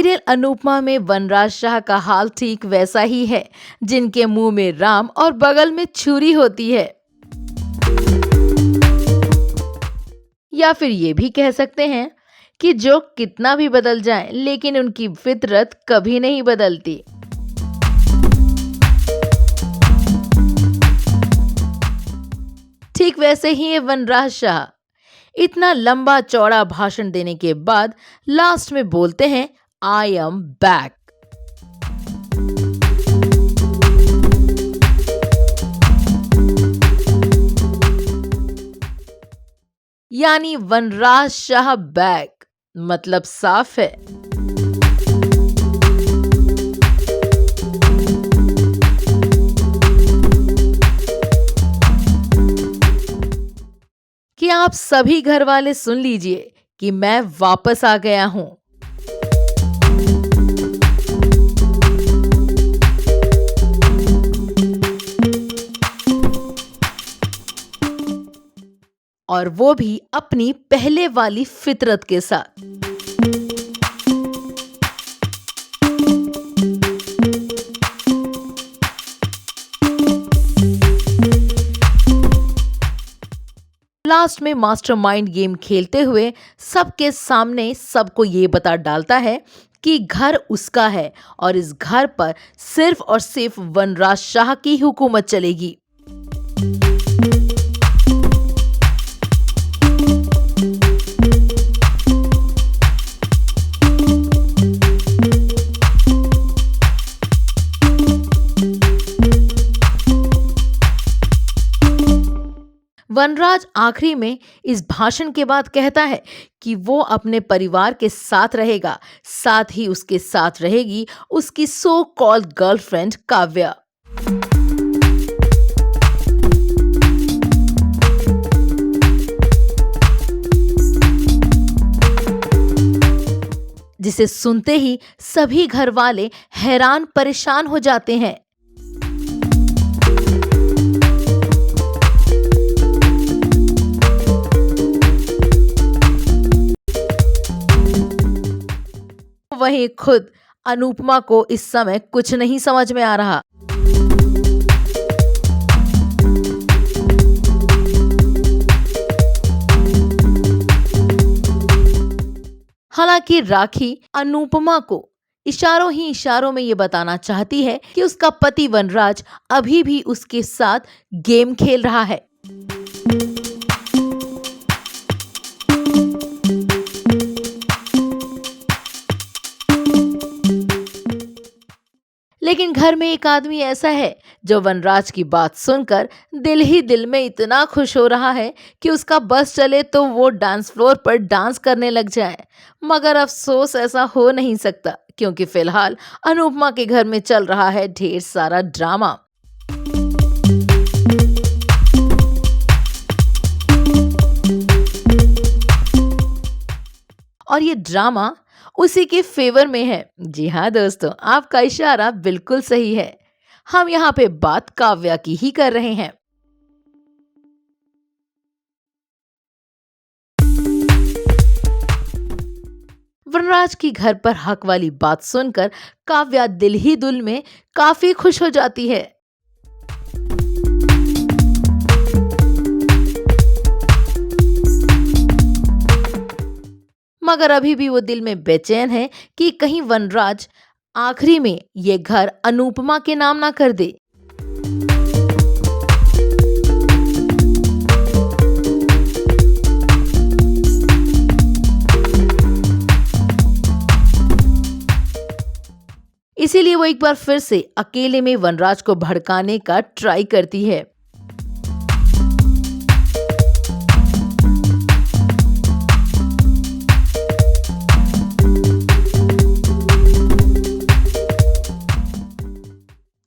Serial Anupama में वनराज शाह का हाल ठीक वैसा ही है, जिनके मुंह में राम और बगल में छुरी होती है। या फिर ये भी कह सकते हैं कि जो कितना भी बदल जाए लेकिन उनकी फितरत कभी नहीं बदलती। ठीक वैसे ही है वनराज शाह। इतना लंबा चौड़ा भाषण देने के बाद लास्ट में बोलते हैं आई एम बैक। यानी वनराज शाह बैक मतलब साफ है। कि आप सभी घर वाले सुन लीजिए कि मैं वापस आ गया हूं। और वो भी अपनी पहले वाली फितरत के साथ। लास्ट में मास्टरमाइंड गेम खेलते हुए सबके सामने सबको ये बता डालता है कि घर उसका है और इस घर पर सिर्फ और सिर्फ वनराज शाह की हुकूमत चलेगी। वनराज आखिरी में इस भाषण के बाद कहता है कि वो अपने परिवार के साथ रहेगा, साथ ही उसके साथ रहेगी उसकी सो कॉल्ड गर्लफ्रेंड काव्या। जिसे सुनते ही सभी घर वाले हैरान परेशान हो जाते हैं। वहीं खुद अनुपमा को इस समय कुछ नहीं समझ में आ रहा। हालांकि राखी अनुपमा को इशारों ही इशारों में ये बताना चाहती है कि उसका पति वनराज अभी भी उसके साथ गेम खेल रहा है। लेकिन घर में एक आदमी ऐसा है जो वनराज की बात सुनकर दिल ही दिल में इतना खुश हो रहा है कि उसका बस चले तो वो डांस फ्लोर पर डांस करने लग जाए। मगर अफसोस ऐसा हो नहीं सकता क्योंकि फिलहाल अनुपमा के घर में चल रहा है ढेर सारा ड्रामा। और ये ड्रामा उसी के फेवर में है। जी हाँ दोस्तों, आपका इशारा बिल्कुल सही है। हम यहाँ पे बात काव्या की ही कर रहे हैं। वनराज की घर पर हक वाली बात सुनकर काव्या दिल ही दिल में काफी खुश हो जाती है। मगर अभी भी वो दिल में बेचैन है कि कहीं वनराज आखिरी में ये घर अनुपमा के नाम ना कर दे। इसीलिए वो एक बार फिर से अकेले में वनराज को भड़काने का ट्राई करती है।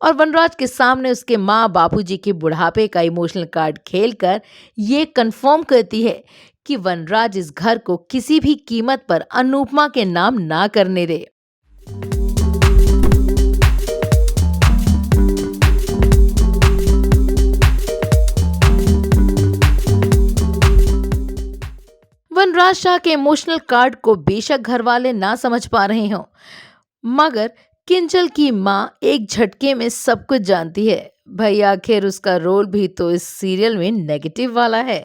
और वनराज के सामने उसके माँ बापूजी के बुढ़ापे का इमोशनल कार्ड खेलकर ये कंफर्म करती है कि वनराज इस घर को किसी भी कीमत पर अनुपमा के नाम ना करने दे। वनराज शाह के इमोशनल कार्ड को बेशक घर वाले ना समझ पा रहे हों, मगर किंजल की माँ एक झटके में सब कुछ जानती है। भाई आखिर उसका रोल भी तो इस सीरियल में नेगेटिव वाला है।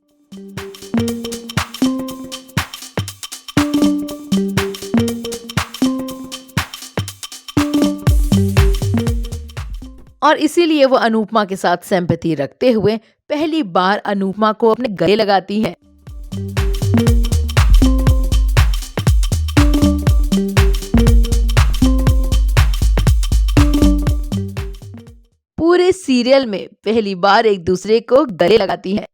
और इसीलिए वो अनुपमा के साथ सिंपैथी रखते हुए पहली बार अनुपमा को अपने गले लगाती हैं। पूरे सीरियल में पहली बार एक दूसरे को गले लगाती हैं।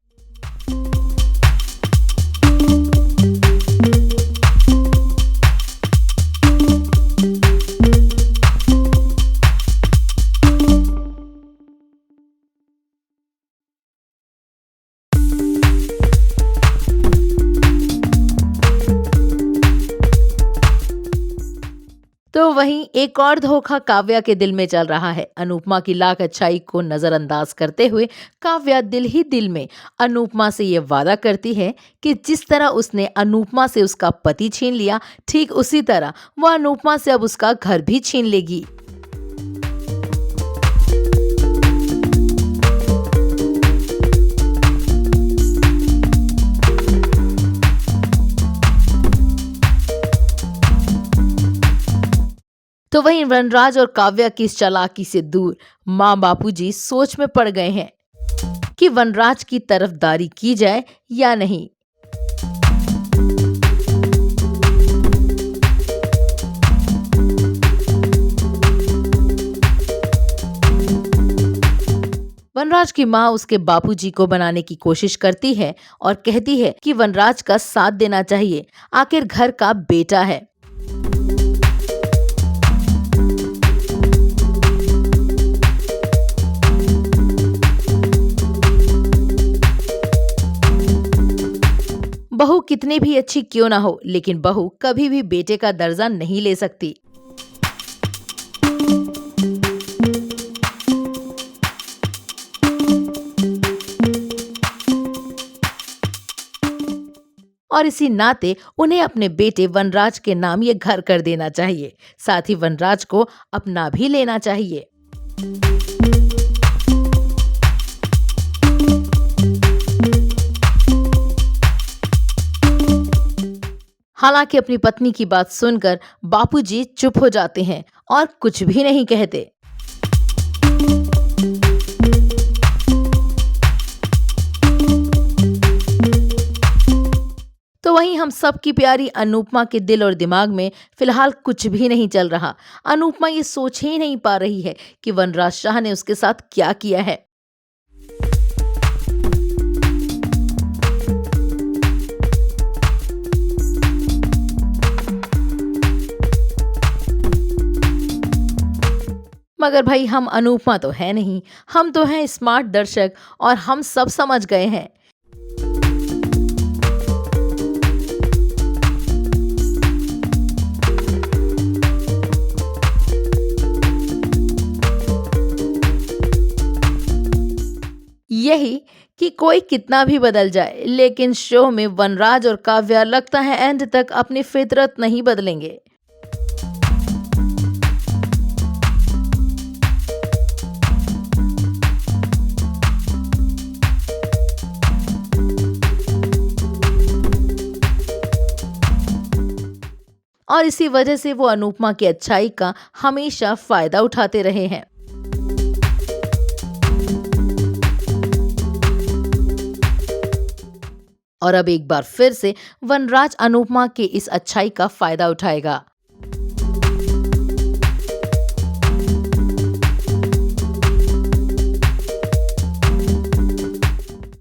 तो वहीं एक और धोखा काव्या के दिल में चल रहा है। अनुपमा की लाख अच्छाई को नजरअंदाज करते हुए काव्या दिल ही दिल में अनुपमा से ये वादा करती है कि जिस तरह उसने अनुपमा से उसका पति छीन लिया, ठीक उसी तरह वो अनुपमा से अब उसका घर भी छीन लेगी। तो वहीं वनराज और काव्या की इस चालाकी से दूर माँ बापूजी सोच में पड़ गए हैं कि वनराज की तरफदारी की जाए या नहीं। वनराज की माँ उसके बापूजी को बनाने की कोशिश करती है और कहती है कि वनराज का साथ देना चाहिए, आखिर घर का बेटा है। बहू कितनी भी अच्छी क्यों ना हो, लेकिन बहू कभी भी बेटे का दर्जा नहीं ले सकती। और इसी नाते उन्हें अपने बेटे वनराज के नाम ये घर कर देना चाहिए, साथ ही वनराज को अपना भी लेना चाहिए। हालांकि अपनी पत्नी की बात सुनकर बापूजी चुप हो जाते हैं और कुछ भी नहीं कहते। तो वहीं हम सब की प्यारी अनुपमा के दिल और दिमाग में फिलहाल कुछ भी नहीं चल रहा। अनुपमा ये सोच ही नहीं पा रही है कि वनराज शाह ने उसके साथ क्या किया है। मगर भाई हम अनुपमा तो है नहीं, हम तो हैं स्मार्ट दर्शक और हम सब समझ गए हैं। यही कि कोई कितना भी बदल जाए, लेकिन शो में वनराज और काव्या लगता है एंड तक अपनी फितरत नहीं बदलेंगे। और इसी वजह से वो अनुपमा की अच्छाई का हमेशा फायदा उठाते रहे हैं। और अब एक बार फिर से वनराज अनुपमा के इस अच्छाई का फायदा उठाएगा।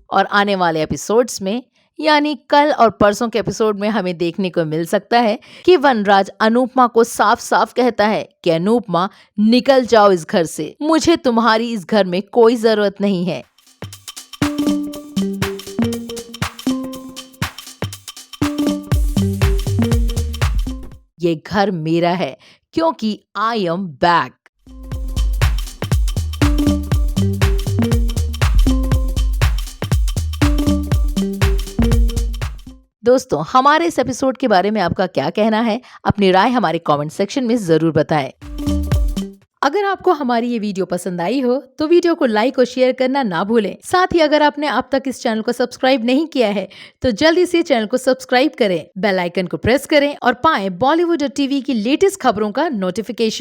और आने वाले एपिसोड्स में यानी कल और परसों के एपिसोड में हमें देखने को मिल सकता है कि वनराज अनुपमा को साफ साफ कहता है कि अनुपमा निकल जाओ इस घर से, मुझे तुम्हारी इस घर में कोई जरूरत नहीं है। ये घर मेरा है क्योंकि आई एम बैक। दोस्तों, हमारे इस एपिसोड के बारे में आपका क्या कहना है? अपनी राय हमारे कमेंट सेक्शन में जरूर बताएं। अगर आपको हमारी ये वीडियो पसंद आई हो तो वीडियो को लाइक और शेयर करना ना भूलें। साथ ही अगर आपने अब तक इस चैनल को सब्सक्राइब नहीं किया है तो जल्दी से चैनल को सब्सक्राइब करें, बेल आइकन को प्रेस करें और पाएं बॉलीवुड और टीवी की लेटेस्ट खबरों का नोटिफिकेशन।